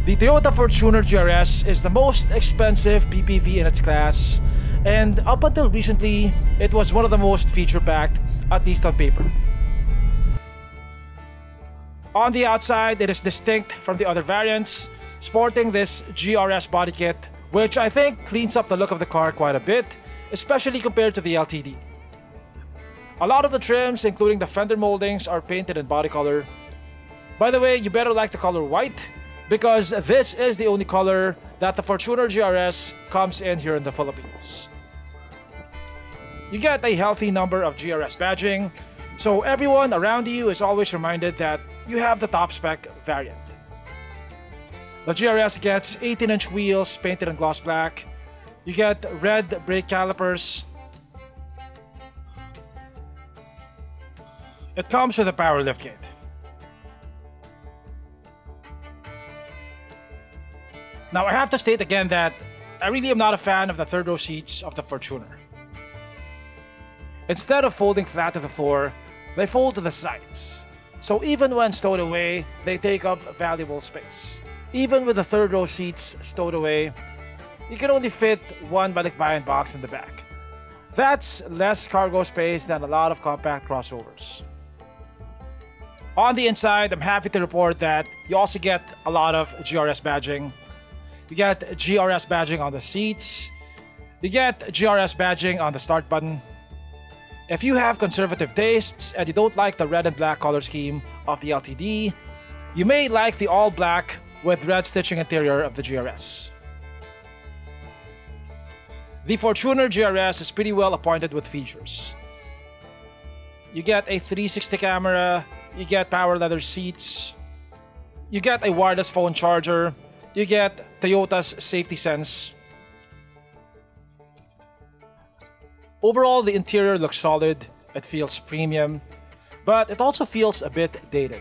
The Toyota Fortuner GRS is the most expensive PPV in its class, and up until recently, it was one of the most feature-packed, at least on paper. On the outside, it is distinct from the other variants, sporting this GRS body kit, which I think cleans up the look of the car quite a bit, especially compared to the LTD. A lot of the trims, including the fender moldings, are painted in body color. By the way, you better like the color white, because this is the only color that the Fortuner GRS comes in here in the Philippines. You get a healthy number of GRS badging, so everyone around you is always reminded that you have the top spec variant. The GRS gets 18-inch wheels painted in gloss black. You get red brake calipers. It comes with a power liftgate. Now I have to state again that I really am not a fan of the third row seats of the Fortuner. Instead of folding flat to the floor, they fold to the sides. So even when stowed away, they take up valuable space. Even with the third row seats stowed away, you can only fit one balikbayan box in the back. That's less cargo space than a lot of compact crossovers. On the inside, I'm happy to report that you also get a lot of GRS badging. You get GRS badging on the seats. You get GRS badging on the start button. If you have conservative tastes and you don't like the red and black color scheme of the LTD, you may like the all black with red stitching interior of the GRS. The Fortuner GRS is pretty well appointed with features. You get a 360 camera, you get power leather seats, you get a wireless phone charger, you get Toyota's safety sense. Overall, the interior looks solid, it feels premium, but it also feels a bit dated.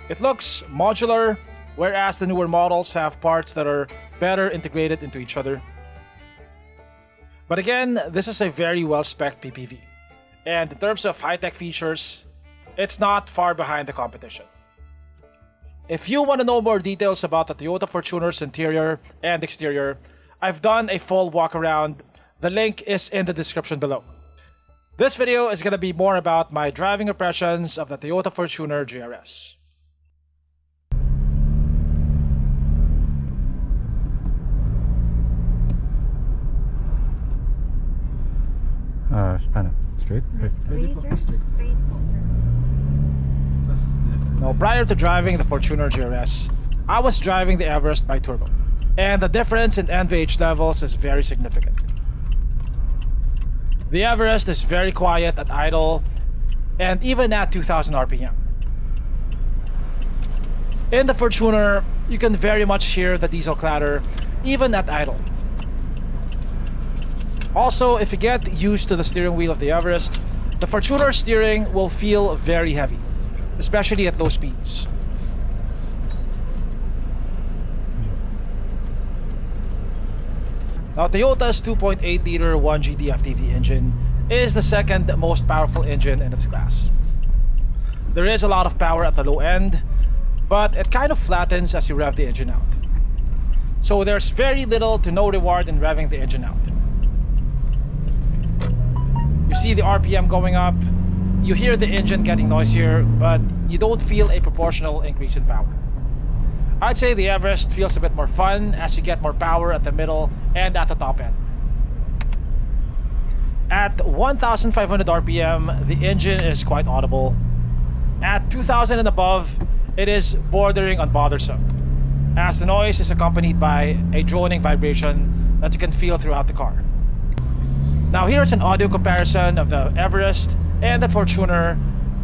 It looks modular, whereas the newer models have parts that are better integrated into each other. But again, this is a very well-spec'd PPV, and in terms of high-tech features, it's not far behind the competition. If you want to know more details about the Toyota Fortuner's interior and exterior, I've done a full walk around. The link is in the description below. This video is going to be more about my driving impressions of the Toyota Fortuner GRS. Span it. Straight? Straight. Now, prior to driving the Fortuner GRS, I was driving the Everest bi-turbo, and the difference in NVH levels is very significant. The Everest is very quiet at idle, and even at 2000 RPM. In the Fortuner, you can very much hear the diesel clatter, even at idle. Also, if you get used to the steering wheel of the Everest, the Fortuner steering will feel very heavy, especially at low speeds. Now, Toyota's 2.8-liter 1GD FTV engine is the second most powerful engine in its class. There is a lot of power at the low end, but it kind of flattens as you rev the engine out. So there's very little to no reward in revving the engine out. You see the RPM going up, you hear the engine getting noisier, but you don't feel a proportional increase in power. I'd say the Everest feels a bit more fun as you get more power at the middle and at the top end. At 1500 RPM, the engine is quite audible. At 2000 and above, it is bordering on bothersome, as the noise is accompanied by a droning vibration that you can feel throughout the car. Now here's an audio comparison of the Everest and the Fortuner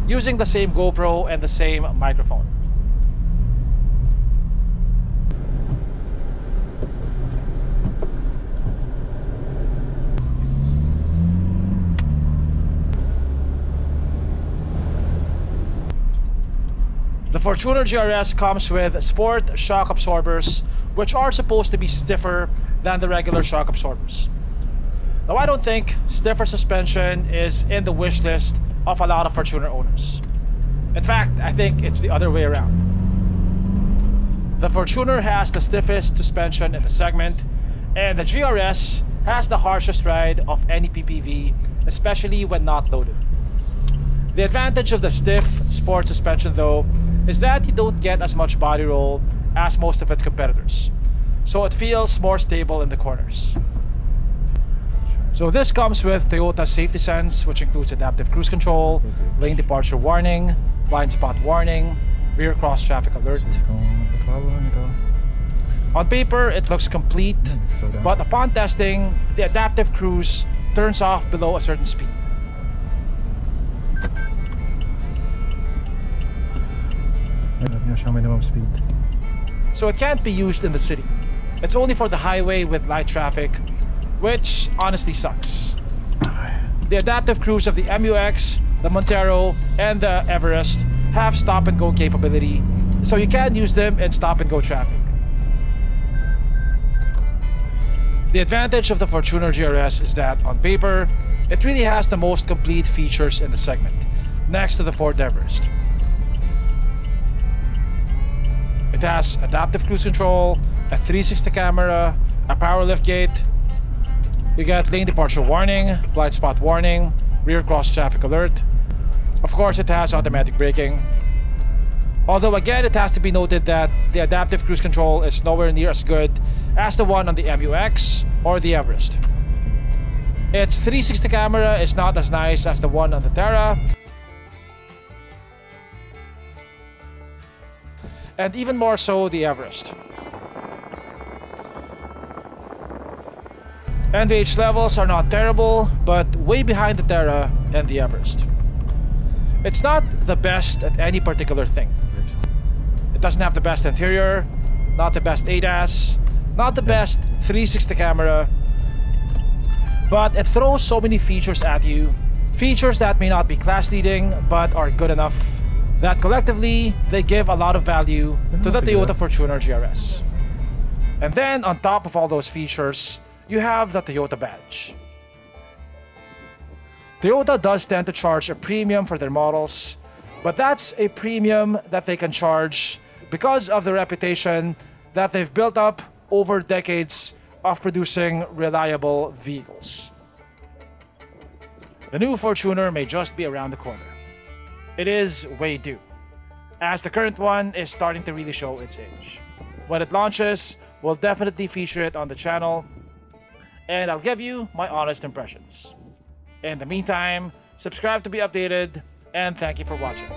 using the same GoPro and the same microphone. The Fortuner GRS comes with sport shock absorbers, which are supposed to be stiffer than the regular shock absorbers. Now, I don't think stiffer suspension is in the wish list of a lot of Fortuner owners. In fact, I think it's the other way around. The Fortuner has the stiffest suspension in the segment, and the GRS has the harshest ride of any PPV, especially when not loaded. The advantage of the stiff sport suspension though is that you don't get as much body roll as most of its competitors, so it feels more stable in the corners. So this comes with Toyota Safety Sense, which includes adaptive cruise control, lane departure warning, blind spot warning, rear cross traffic alert. On paper, it looks complete, but upon testing, the adaptive cruise turns off below a certain speed. So it can't be used in the city. It's only for the highway with light traffic, which honestly sucks. The adaptive cruise of the MUX, the Montero, and the Everest have stop and go capability, so you can use them in stop and go traffic. The advantage of the Fortuner GRS is that on paper, it really has the most complete features in the segment, next to the Ford Everest. It has adaptive cruise control, a 360 camera, a power liftgate. You get lane departure warning, blind spot warning, rear cross traffic alert. Of course, it has automatic braking. Although again, it has to be noted that the adaptive cruise control is nowhere near as good as the one on the MUX or the Everest. Its 360 camera is not as nice as the one on the Terra, and even more so the Everest. NVH levels are not terrible, but way behind the Terra and the Everest. It's not the best at any particular thing. It doesn't have the best interior, not the best ADAS, not the best 360 camera, but it throws so many features at you, features that may not be class leading but are good enough, that collectively they give a lot of value to the Toyota Fortuner GRS. And then on top of all those features, you have the Toyota badge. Toyota does tend to charge a premium for their models, but that's a premium that they can charge because of the reputation that they've built up over decades of producing reliable vehicles. The new Fortuner may just be around the corner. It is way due, as the current one is starting to really show its age. When it launches, we'll definitely feature it on the channel, and I'll give you my honest impressions. In the meantime, subscribe to be updated, and thank you for watching.